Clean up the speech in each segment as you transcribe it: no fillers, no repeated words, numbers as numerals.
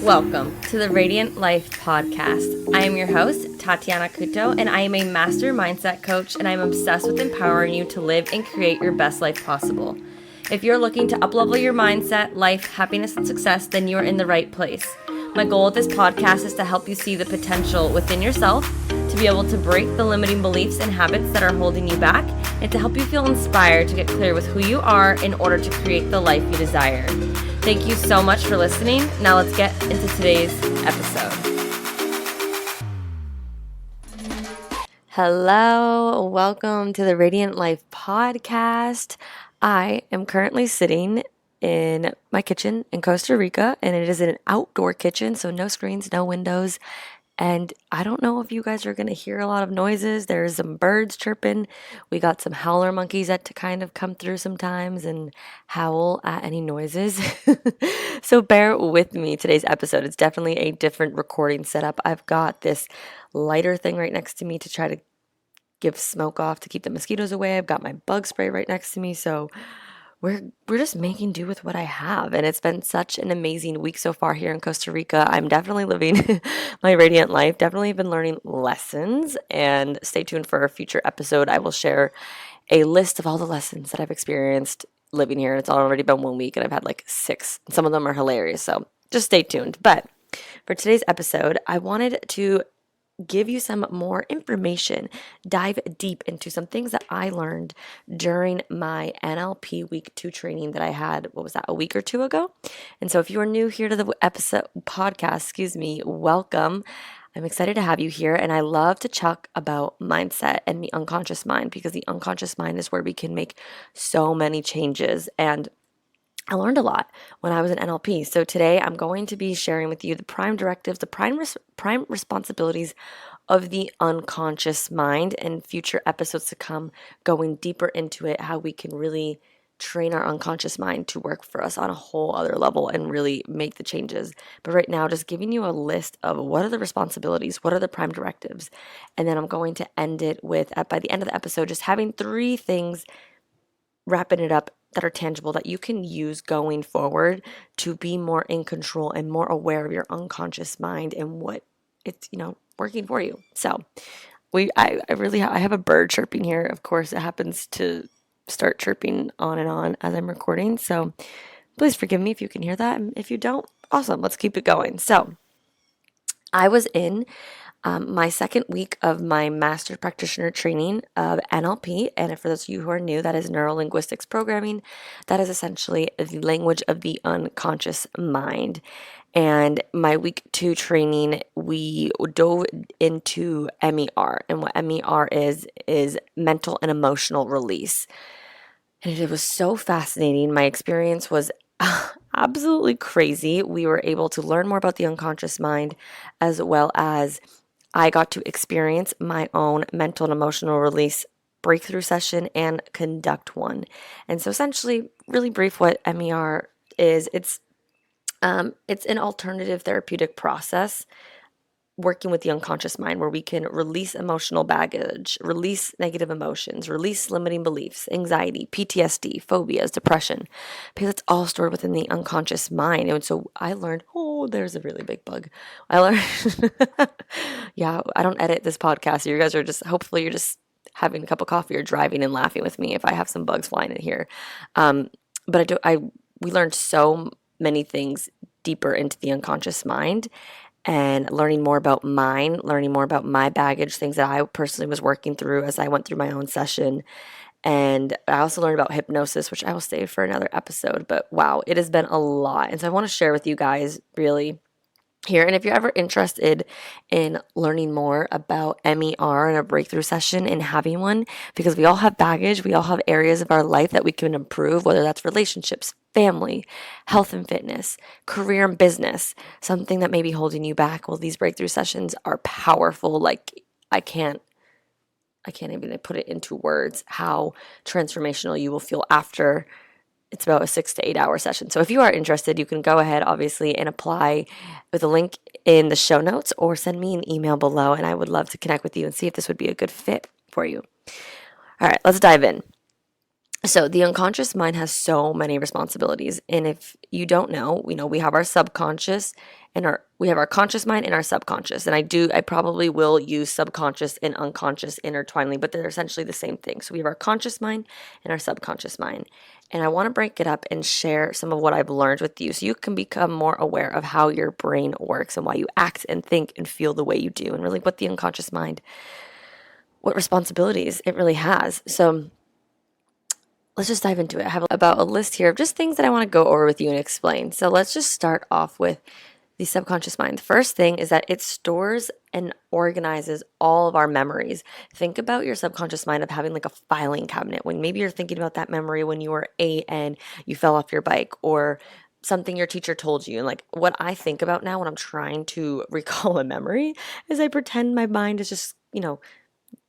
Welcome to the Radiant Life podcast. I am your host, Tatiana, and I am a master mindset coach, and I'm obsessed with empowering you to live and create your best life possible. If you're looking to uplevel your mindset, life, happiness, and success, then you are in the right place. My goal with this podcast is to help you see the potential within yourself, to be able to break the limiting beliefs and habits that are holding you back, and to help you feel inspired to get clear with who you are in order to create the life you desire. Thank you so much for listening. Now let's get into today's episode. Hello, welcome to the Radiant Life podcast. I am currently sitting in my kitchen in Costa Rica, and it is an outdoor kitchen, so no screens, no windows. And I don't know if you guys are going to hear a lot of noises. There's some birds chirping. We got some howler monkeys that to kind of come through sometimes and howl at any noises. So bear with me today's episode. It's definitely a different recording setup. I've got this lighter thing right next to me to try to give smoke off to keep the mosquitoes away. I've got my bug spray right next to me. So we're just making do with what I have, and it's been such an amazing week so far here in Costa Rica. I'm definitely living my radiant life, definitely been learning lessons, and stay tuned for a future episode. I will share a list of all the lessons that I've experienced living here. It's already been 1 week, and I've had like 6. Some of them are hilarious, so just stay tuned. But for today's episode, I wanted to give you some more information, dive deep into some things that I learned during my NLP week 2 training that I had, a week or 2 ago. And so if you are new here to the podcast, welcome. I'm excited to have you here, and I love to talk about mindset and the unconscious mind, because the unconscious mind is where we can make so many changes. And I learned a lot when I was in NLP. So today I'm going to be sharing with you the prime directives, the prime responsibilities of the unconscious mind, and future episodes to come, going deeper into it, how we can really train our unconscious mind to work for us on a whole other level and really make the changes. But right now, just giving you a list of what are the responsibilities, what are the prime directives, and then I'm going to end it with, by the end of the episode, just having 3 things, wrapping it up, that are tangible that you can use going forward to be more in control and more aware of your unconscious mind and what it's, working for you. So I have a bird chirping here. Of course, it happens to start chirping on and on as I'm recording. So please forgive me if you can hear that. And if you don't, awesome. Let's keep it going. So I was in my 2nd week of my master practitioner training of NLP. And for those of you who are new, that is neuro-linguistics programming. That is essentially the language of the unconscious mind. And my week 2 training, we dove into MER. And what MER is mental and emotional release. And it was so fascinating. My experience was absolutely crazy. We were able to learn more about the unconscious mind, as well as I got to experience my own mental and emotional release breakthrough session and conduct one. And so essentially, really brief, what MER is, it's an alternative therapeutic process working with the unconscious mind, where we can release emotional baggage, release negative emotions, release limiting beliefs, anxiety, PTSD, phobias, depression, because it's all stored within the unconscious mind. And so I learned, there's a really big bug. I learned, yeah, I don't edit this podcast, so you guys are hopefully you're just having a cup of coffee or driving and laughing with me if I have some bugs flying in here. But we learned so many things deeper into the unconscious mind, and learning more about learning more about my baggage, things that I personally was working through as I went through my own session. And I also learned about hypnosis, which I will save for another episode. But wow, it has been a lot. And so I want to share with you guys really here. And if you're ever interested in learning more about MER and a breakthrough session and having one, because we all have baggage, we all have areas of our life that we can improve, whether that's relationships, family, health and fitness, career and business, something that may be holding you back. Well, these breakthrough sessions are powerful. Like I can't even put it into words how transformational you will feel after. It's about a 6 to 8 hour session. So if you are interested, you can go ahead, obviously, and apply with a link in the show notes, or send me an email below, and I would love to connect with you and see if this would be a good fit for you. All right, let's dive in. So the unconscious mind has so many responsibilities. And if you don't know, we have our subconscious and we have our conscious mind and our subconscious. And I probably will use subconscious and unconscious intertwinedly, but they're essentially the same thing. So we have our conscious mind and our subconscious mind. And I want to break it up and share some of what I've learned with you so you can become more aware of how your brain works and why you act and think and feel the way you do, and really what the unconscious mind, what responsibilities it really has. So let's just dive into it. I have about a list here of just things that I want to go over with you and explain. So let's just start off with the subconscious mind. The first thing is that it stores and organizes all of our memories. Think about your subconscious mind of having like a filing cabinet when maybe you're thinking about that memory when you were 8 and you fell off your bike, or something your teacher told you. And like what I think about now when I'm trying to recall a memory is I pretend my mind is just,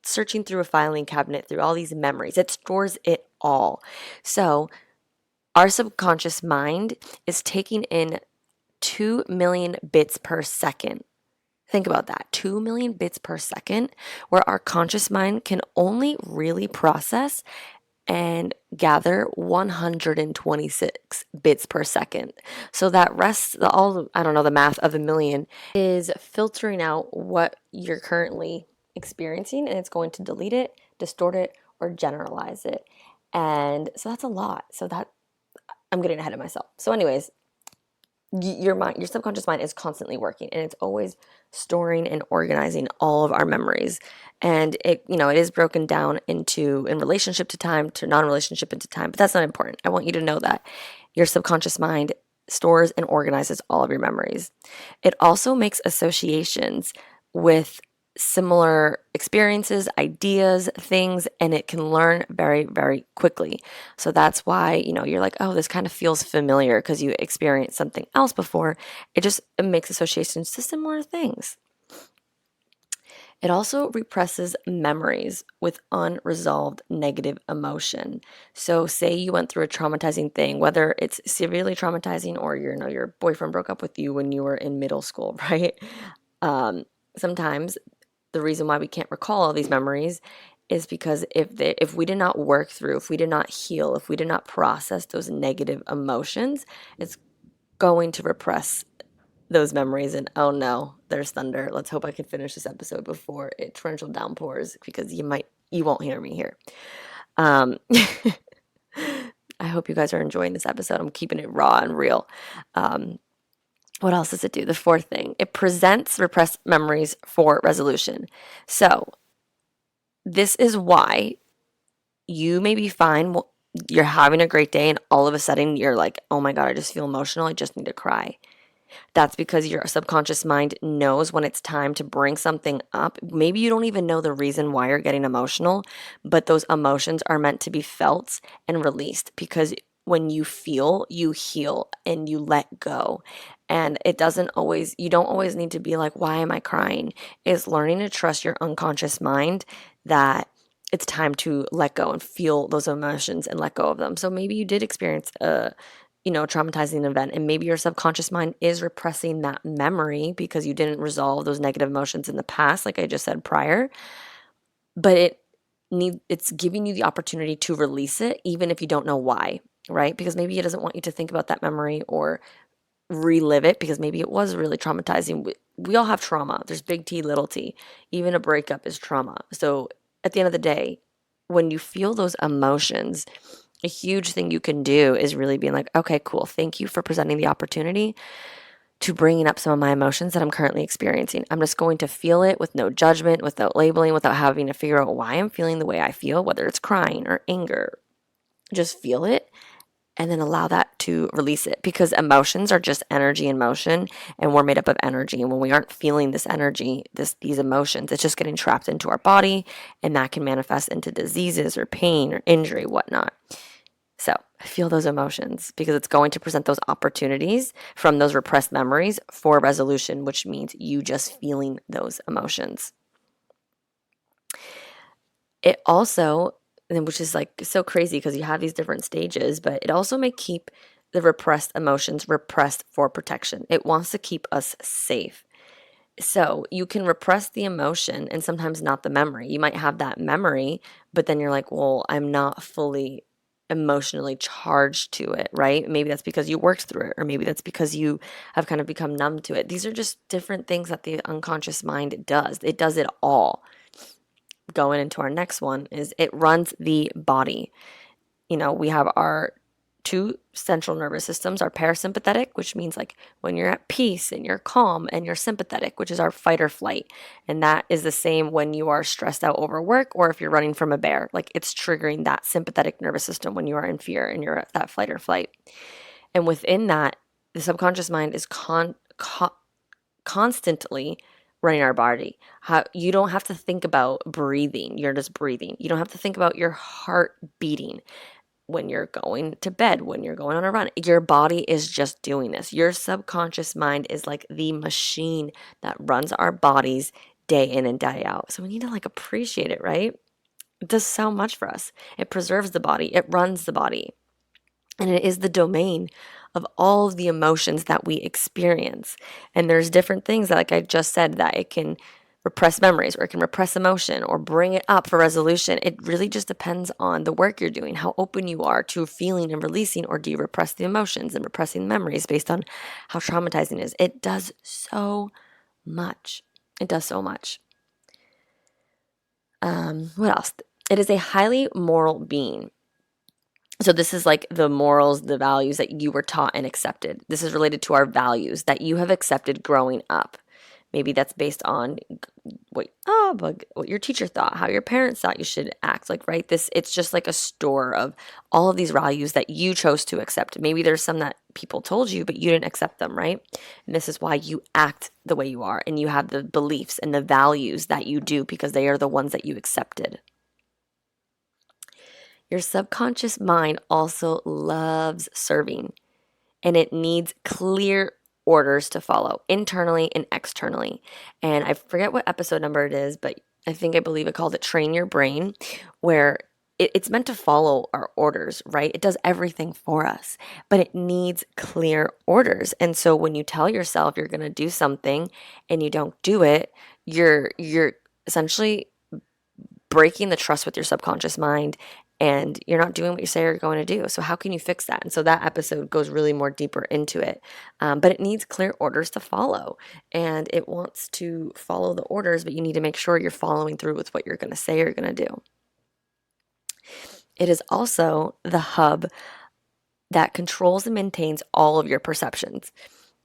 searching through a filing cabinet through all these memories. It stores it all. So our subconscious mind is taking in 2 million bits per second. Think about that, 2 million bits per second, where our conscious mind can only really process and gather 126 bits per second. So that rest, I don't know, the math of a million is filtering out what you're currently experiencing, and it's going to delete it, distort it, or generalize it. And so that's a lot. So that I'm getting ahead of myself. So anyways, your subconscious mind is constantly working, and it's always storing and organizing all of our memories. And it is broken down into in relationship to time, to non-relationship into time, but that's not important. I want you to know that your subconscious mind stores and organizes all of your memories. It also makes associations with similar experiences, ideas, things, and it can learn very, very quickly. So that's why, you're like, oh, this kind of feels familiar because you experienced something else before. It makes associations to similar things. It also represses memories with unresolved negative emotion. So say you went through a traumatizing thing, whether it's severely traumatizing or your boyfriend broke up with you when you were in middle school, right? Sometimes the reason why we can't recall all these memories is because if we did not work through, if we did not heal, if we did not process those negative emotions, it's going to repress those memories. And oh no, there's thunder. Let's hope I can finish this episode before it torrential downpours, because you won't hear me here. I hope you guys are enjoying this episode. I'm keeping it raw and real. What else does it do? The fourth thing, it presents repressed memories for resolution. So this is why you may be fine. You're having a great day and all of a sudden you're like, oh my God, I just feel emotional. I just need to cry. That's because your subconscious mind knows when it's time to bring something up. Maybe you don't even know the reason why you're getting emotional, but those emotions are meant to be felt and released, because when you feel, you heal and you let go. And you don't always need to be like, why am I crying? It's learning to trust your unconscious mind that it's time to let go and feel those emotions and let go of them. So maybe you did experience a traumatizing event, and maybe your subconscious mind is repressing that memory because you didn't resolve those negative emotions in the past, like I just said prior. But it's giving you the opportunity to release it, even if you don't know why, right? Because maybe it doesn't want you to think about that memory or relive it, because maybe it was really traumatizing. We all have trauma. There's big T, little t. Even a breakup is trauma. So at the end of the day, when you feel those emotions, a huge thing you can do is really being like, okay, cool. Thank you for presenting the opportunity to bringing up some of my emotions that I'm currently experiencing. I'm just going to feel it with no judgment, without labeling, without having to figure out why I'm feeling the way I feel, whether it's crying or anger. Just feel it and then allow that to release it, because emotions are just energy in motion, and we're made up of energy. And when we aren't feeling this energy, these emotions, it's just getting trapped into our body, and that can manifest into diseases or pain or injury, whatnot. So feel those emotions, because it's going to present those opportunities from those repressed memories for resolution, which means you just feeling those emotions. It also, which is like so crazy because you have these different stages, but it also may keep the repressed emotions repressed for protection. It wants to keep us safe. So you can repress the emotion and sometimes not the memory. You might have that memory, but then you're like, well, I'm not fully emotionally charged to it, right? Maybe that's because you worked through it, or maybe that's because you have kind of become numb to it. These are just different things that the unconscious mind does. It does it all. Going into our next one is it runs the body. We have our two central nervous systems, our parasympathetic, which means like when you're at peace and you're calm, and your sympathetic, which is our fight or flight. And that is the same when you are stressed out over work or if you're running from a bear. Like it's triggering that sympathetic nervous system when you are in fear and you're at that fight or flight. And within that, the subconscious mind is constantly running our body. You don't have to think about breathing. You're just breathing. You don't have to think about your heart beating when you're going to bed, when you're going on a run. Your body is just doing this. Your subconscious mind is like the machine that runs our bodies day in and day out. So we need to like appreciate it, right? It does so much for us. It preserves the body. It runs the body. And it is the domain of all of the emotions that we experience. And there's different things that, like I just said, that it can repress memories, or it can repress emotion, or bring it up for resolution. It really just depends on the work you're doing, how open you are to feeling and releasing, or do you repress the emotions and repressing the memories based on how traumatizing it is. It does so much. It does so much. What else? It is a highly moral being. So this is like the morals, the values that you were taught and accepted. This is related to our values that you have accepted growing up. Maybe that's based on what your teacher thought, how your parents thought you should act. Like, right? It's just like a store of all of these values that you chose to accept. Maybe there's some that people told you, but you didn't accept them, right? And this is why you act the way you are, and you have the beliefs and the values that you do because they are the ones that you accepted. Your subconscious mind also loves serving, and it needs clear orders to follow internally and externally. And I forget what episode number it is, but I believe it called it Train Your Brain, where it's meant to follow our orders, right? It does everything for us, but it needs clear orders. And so when you tell yourself you're going to do something and you don't do it, you're essentially breaking the trust with your subconscious mind, and you're not doing what you say you're going to do. So how can you fix that? And so that episode goes really more deeper into it. But it needs clear orders to follow, and it wants to follow the orders, but you need to make sure you're following through with what you're going to say you're going to do. It is also the hub that controls and maintains all of your perceptions.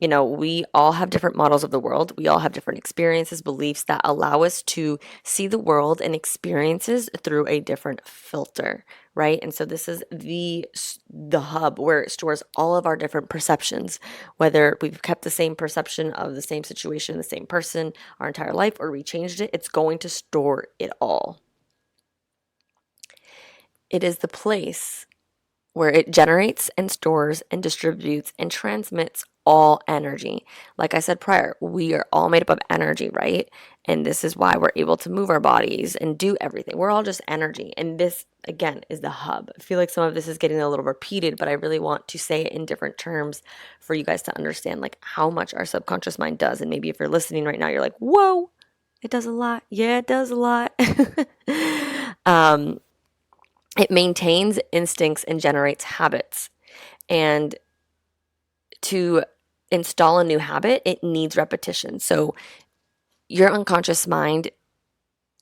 We all have different models of the world. We all have different experiences, beliefs that allow us to see the world and experiences through a different filter, right? And so this is the hub where it stores all of our different perceptions, whether we've kept the same perception of the same situation, the same person our entire life, or we changed it. It's going to store it all. It is the place where it generates and stores and distributes and transmits all energy. Like I said prior, we are all made up of energy, right? And this is why we're able to move our bodies and do everything. We're all just energy. And this, again, is the hub. I feel like some of this is getting a little repeated, but I really want to say it in different terms for you guys to understand like how much our subconscious mind does. And maybe if you're listening right now, you're like, whoa, it does a lot. Yeah, it does a lot. It maintains instincts and generates habits. And to install a new habit, it needs repetition. So your unconscious mind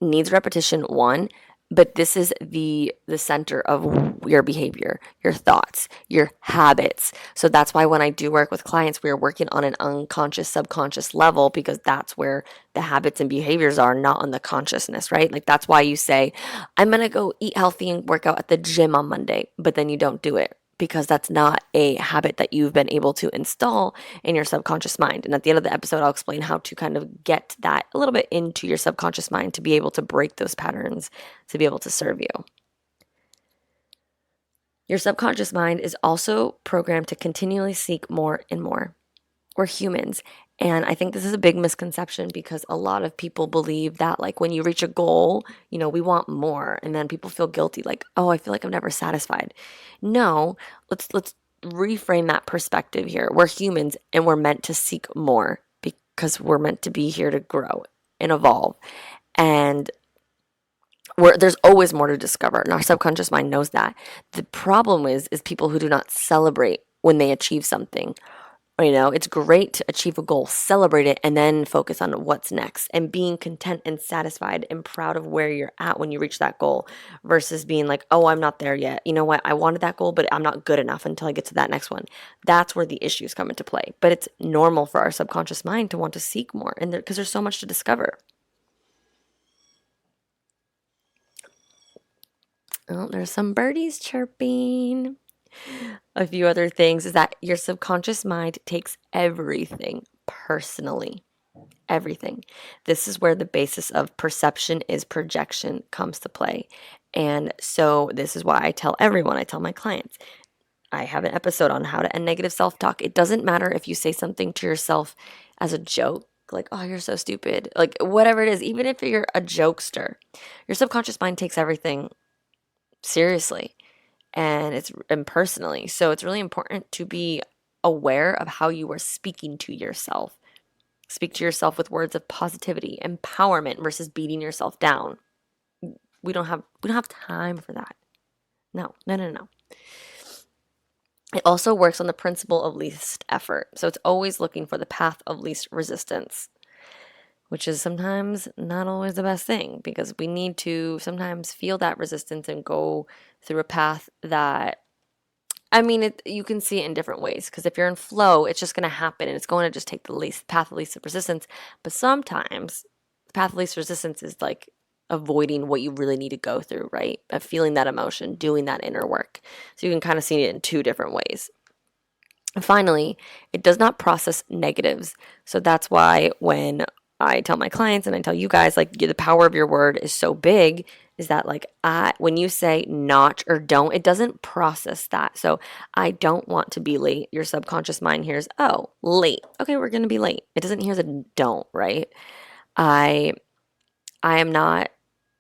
needs repetition, one, but this is the center of your behavior, your thoughts, your habits. So that's why when I do work with clients, we are working on an unconscious, subconscious level, because that's where the habits and behaviors are, not on the consciousness, right? Like that's why you say, I'm going to go eat healthy and work out at the gym on Monday, but then you don't do it, because that's not a habit that you've been able to install in your subconscious mind. And at the end of the episode, I'll explain how to kind of get that a little bit into your subconscious mind to be able to break those patterns, to be able to serve you. Your subconscious mind is also programmed to continually seek more and more. We're humans. And I think this is a big misconception, because a lot of people believe that like when you reach a goal, we want more, and then people feel guilty, like, oh, I feel like I'm never satisfied. No, let's reframe that perspective here. We're humans, and we're meant to seek more, because we're meant to be here to grow and evolve. And there's always more to discover, and our subconscious mind knows that. The problem is people who do not celebrate when they achieve something. It's great to achieve a goal, celebrate it, and then focus on what's next and being content and satisfied and proud of where you're at when you reach that goal versus being like, oh, I'm not there yet. You know what? I wanted that goal, but I'm not good enough until I get to that next one. That's where the issues come into play. But it's normal for our subconscious mind to want to seek more, and because there's so much to discover. Oh, there's some birdies chirping. A few other things is that your subconscious mind takes everything personally. Everything. This is where the basis of perception is projection comes to play. And so this is why I tell everyone, I tell my clients, I have an episode on how to end negative self-talk. It doesn't matter if you say something to yourself as a joke, like, oh, you're so stupid, like whatever it is, even if you're a jokester, your subconscious mind takes everything seriously and personally. So it's really important to be aware of how you are speaking to yourself. Speak to yourself with words of positivity, empowerment versus beating yourself down. We don't have time for that. No. It also works on the principle of least effort. So it's always looking for the path of least resistance, which is sometimes not always the best thing because we need to sometimes feel that resistance and go through a path that, you can see it in different ways because if you're in flow, it's just going to happen and it's going to just take the path of least resistance. But sometimes the path of least resistance is like avoiding what you really need to go through, right? Of feeling that emotion, doing that inner work. So you can kind of see it in two different ways. And finally, it does not process negatives. So that's why when I tell my clients and I tell you guys, like, the power of your word is so big, is that like when you say not or don't, it doesn't process that. So I don't want to be late. Your subconscious mind hears, oh, late. Okay, we're going to be late. It doesn't hear the don't, right? I am not,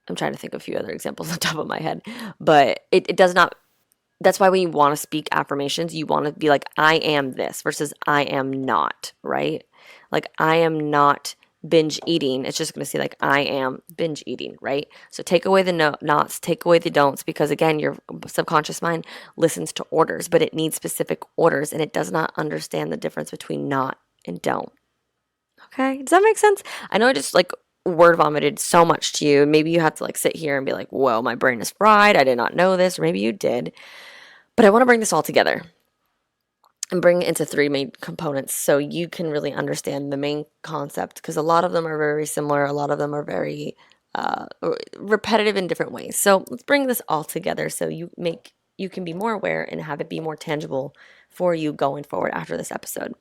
I'm trying to think of a few other examples on top of my head, but it does not. That's why when you want to speak affirmations, you want to be like, I am this versus I am not, right? Like, I am not binge eating. It's just going to say like, I am binge eating, right? So take away the nots, take away the don'ts, because again, your subconscious mind listens to orders, but it needs specific orders and it does not understand the difference between not and don't. Okay. Does that make sense? I know I just like word vomited so much to you. Maybe you have to like sit here and be like, whoa, my brain is fried. I did not know this. Or maybe you did. But I want to bring this all together and bring it into three main components so you can really understand the main concept, because a lot of them are very similar. A lot of them are very repetitive in different ways. So let's bring this all together so you can be more aware and have it be more tangible for you going forward after this episode.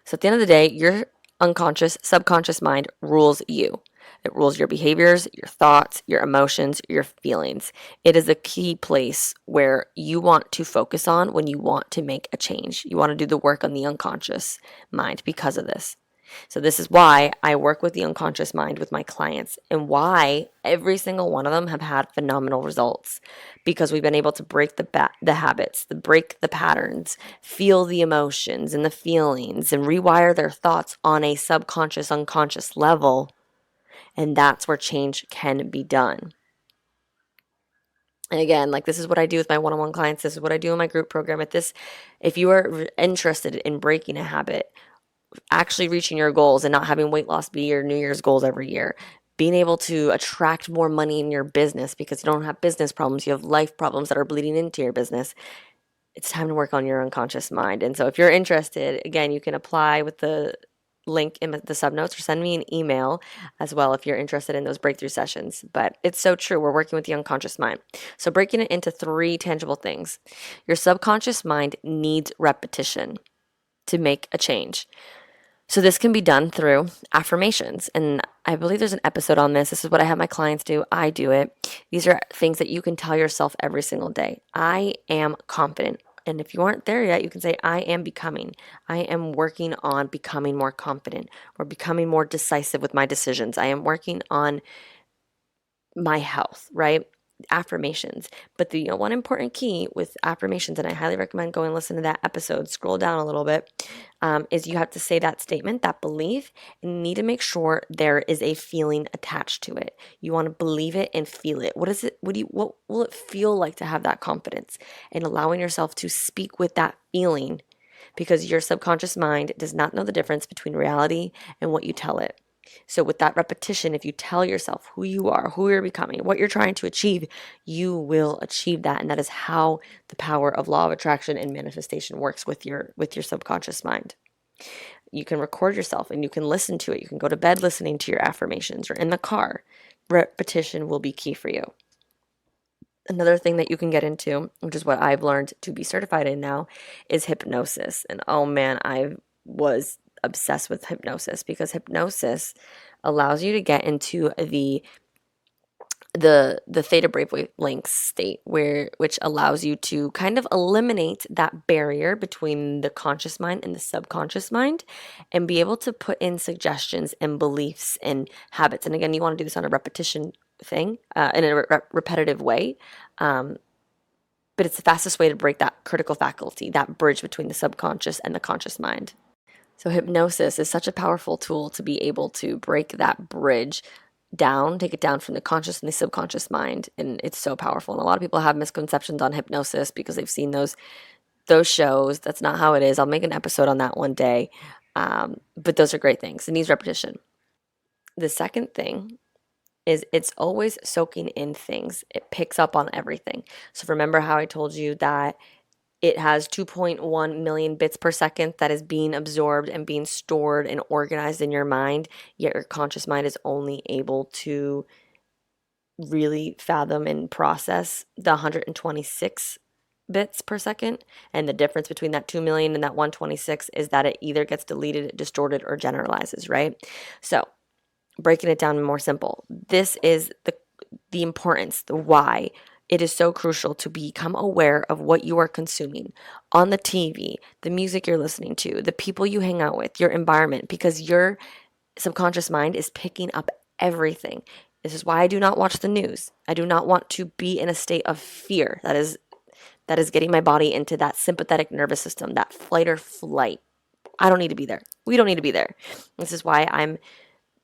So at the end of the day, your subconscious mind rules you. It rules your behaviors, your thoughts, your emotions, your feelings. It is a key place where you want to focus on when you want to make a change. You want to do the work on the unconscious mind because of this. So this is why I work with the unconscious mind with my clients and why every single one of them have had phenomenal results, because we've been able to break the habits, break the patterns, feel the emotions and the feelings, and rewire their thoughts on a subconscious, unconscious level. And that's where change can be done. And again, like, this is what I do with my one-on-one clients. This is what I do in my group program. If you are interested in breaking a habit, actually reaching your goals and not having weight loss be your New Year's goals every year, being able to attract more money in your business because you don't have business problems, you have life problems that are bleeding into your business, it's time to work on your unconscious mind. And so if you're interested, again, you can apply with the link in the subnotes or send me an email as well if you're interested in those breakthrough sessions. But it's so true. We're working with the unconscious mind. So breaking it into three tangible things. Your subconscious mind needs repetition to make a change. So this can be done through affirmations. And I believe there's an episode on this. This is what I have my clients do. I do it. These are things that you can tell yourself every single day. I am confident. And if you aren't there yet, you can say, I am becoming. I am working on becoming more confident or becoming more decisive with my decisions. I am working on my health, right? affirmations. But the one important key with affirmations, and I highly recommend going listen to that episode, scroll down a little bit, is you have to say that statement, that belief, and you need to make sure there is a feeling attached to it. You want to believe it and feel it. What is it? What will it feel like to have that confidence? And allowing yourself to speak with that feeling, because your subconscious mind does not know the difference between reality and what you tell it. So with that repetition, if you tell yourself who you are, who you're becoming, what you're trying to achieve, you will achieve that. And that is how the power of law of attraction and manifestation works with your subconscious mind. You can record yourself and you can listen to it. You can go to bed listening to your affirmations or in the car. Repetition will be key for you. Another thing that you can get into, which is what I've learned to be certified in now, is hypnosis. And oh man, I was obsessed with hypnosis, because hypnosis allows you to get into the theta wavelength state, which allows you to kind of eliminate that barrier between the conscious mind and the subconscious mind, and be able to put in suggestions and beliefs and habits. And again, you want to do this on a repetition thing, in a repetitive way. But it's the fastest way to break that critical faculty, that bridge between the subconscious and the conscious mind. So hypnosis is such a powerful tool to be able to break that bridge down, take it down from the conscious and the subconscious mind. And it's so powerful. And a lot of people have misconceptions on hypnosis because they've seen those shows. That's not how it is. I'll make an episode on that one day. But those are great things. It needs repetition. The second thing is it's always soaking in things. It picks up on everything. So remember how I told you that it has 2.1 million bits per second that is being absorbed and being stored and organized in your mind, yet your conscious mind is only able to really fathom and process the 126 bits per second. And the difference between that 2 million and that 126 is that it either gets deleted, distorted, or generalizes, right? So breaking it down more simple, this is the importance, the why. It is so crucial to become aware of what you are consuming on the TV, the music you're listening to, the people you hang out with, your environment, because your subconscious mind is picking up everything. This is why I do not watch the news. I do not want to be in a state of fear. That is getting my body into that sympathetic nervous system, that flight or flight. I don't need to be there. We don't need to be there. This is why I'm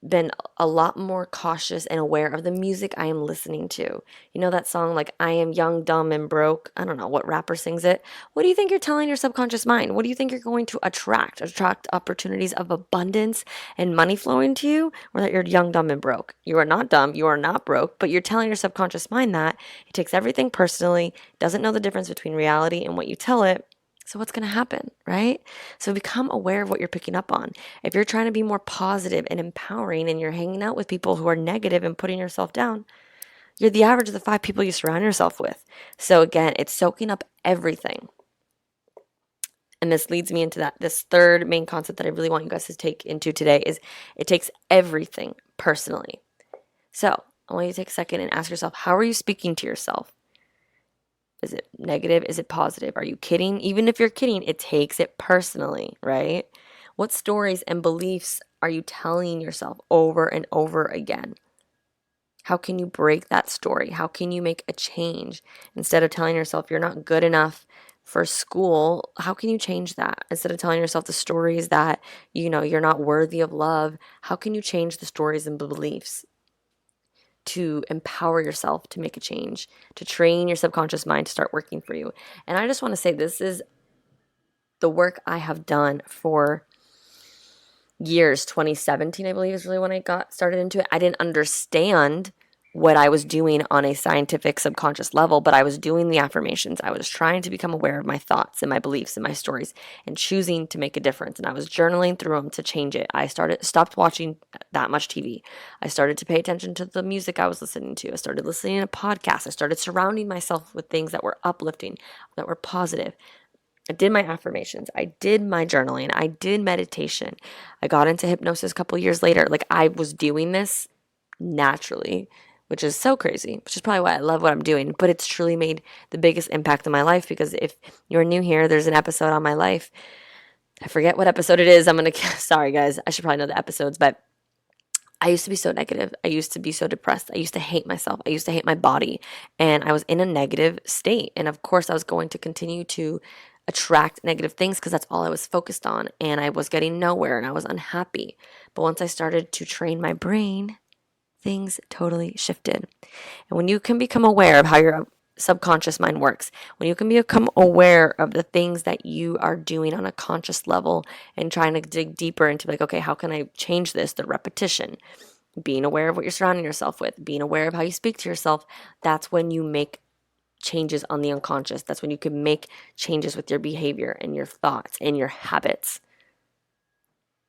been a lot more cautious and aware of the music I am listening to. You know that song, like, I am young, dumb, and broke? I don't know what rapper sings it. What do you think you're telling your subconscious mind? What do you think you're going to attract? Attract opportunities of abundance and money flowing to you, or that you're young, dumb, and broke? You are not dumb. You are not broke, but you're telling your subconscious mind that. It takes everything personally, doesn't know the difference between reality and what you tell it. So what's going to happen, right? So become aware of what you're picking up on. If you're trying to be more positive and empowering and you're hanging out with people who are negative and putting yourself down, you're the average of the 5 people you surround yourself with. So again, it's soaking up everything. And this leads me into this third main concept that I really want you guys to take into today is it takes everything personally. So I want you to take a second and ask yourself, how are you speaking to yourself? Is it negative? Is it positive? Are you kidding? Even if you're kidding, it takes it personally, right? What stories and beliefs are you telling yourself over and over again? How can you break that story? How can you make a change? Instead of telling yourself you're not good enough for school, how can you change that? Instead of telling yourself the stories that, you're not worthy of love, how can you change the stories and beliefs to empower yourself to make a change, to train your subconscious mind to start working for you? And I just want to say, this is the work I have done for years. 2017, I believe, is really when I got started into it. I didn't understand what I was doing on a scientific subconscious level, but I was doing the affirmations. I was trying to become aware of my thoughts and my beliefs and my stories and choosing to make a difference. And I was journaling through them to change it. I stopped watching that much TV. I started to pay attention to the music I was listening to. I started listening to podcasts. I started surrounding myself with things that were uplifting, that were positive. I did my affirmations. I did my journaling. I did meditation. I got into hypnosis a couple years later. Like, I was doing this naturally, which is so crazy, which is probably why I love what I'm doing. But it's truly made the biggest impact in my life, because if you're new here, there's an episode on my life. I forget what episode it is. Sorry guys, I should probably know the episodes, but I used to be so negative. I used to be so depressed. I used to hate myself. I used to hate my body. And I was in a negative state. And of course, I was going to continue to attract negative things because that's all I was focused on. And I was getting nowhere and I was unhappy. But once I started to train my brain, things totally shifted. And when you can become aware of how your subconscious mind works, when you can become aware of the things that you are doing on a conscious level and trying to dig deeper into like, okay, how can I change this? The repetition, being aware of what you're surrounding yourself with, being aware of how you speak to yourself, that's when you make changes on the unconscious. That's when you can make changes with your behavior and your thoughts and your habits.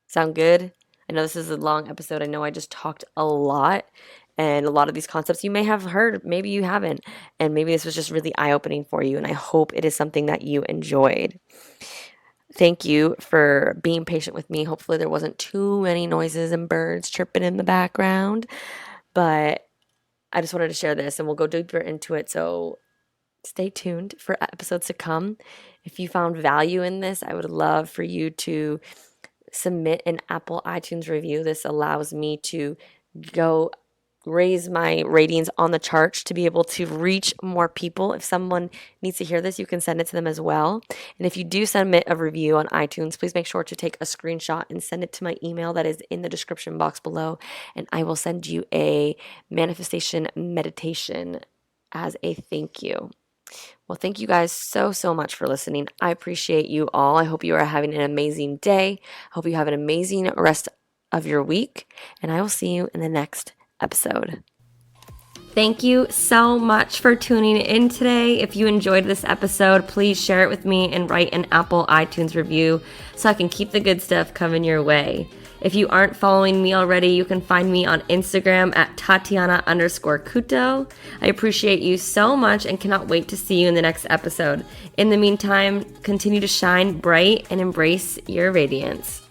Sound good? I know this is a long episode. I know I just talked a lot, and a lot of these concepts you may have heard, maybe you haven't, and maybe this was just really eye-opening for you, and I hope it is something that you enjoyed. Thank you for being patient with me. Hopefully there wasn't too many noises and birds chirping in the background, but I just wanted to share this, and we'll go deeper into it, so stay tuned for episodes to come. If you found value in this, I would love for you to submit an Apple iTunes review. This allows me to go raise my ratings on the charts to be able to reach more people. If someone needs to hear this, you can send it to them as well. And if you do submit a review on iTunes, please make sure to take a screenshot and send it to my email that is in the description box below, and I will send you a manifestation meditation as a thank you. Well, thank you guys so, so much for listening. I appreciate you all. I hope you are having an amazing day. I hope you have an amazing rest of your week, and I will see you in the next episode. Thank you so much for tuning in today. If you enjoyed this episode, please share it with me and write an Apple iTunes review so I can keep the good stuff coming your way. If you aren't following me already, you can find me on Instagram at Tatiana_Kuto. I appreciate you so much and cannot wait to see you in the next episode. In the meantime, continue to shine bright and embrace your radiance.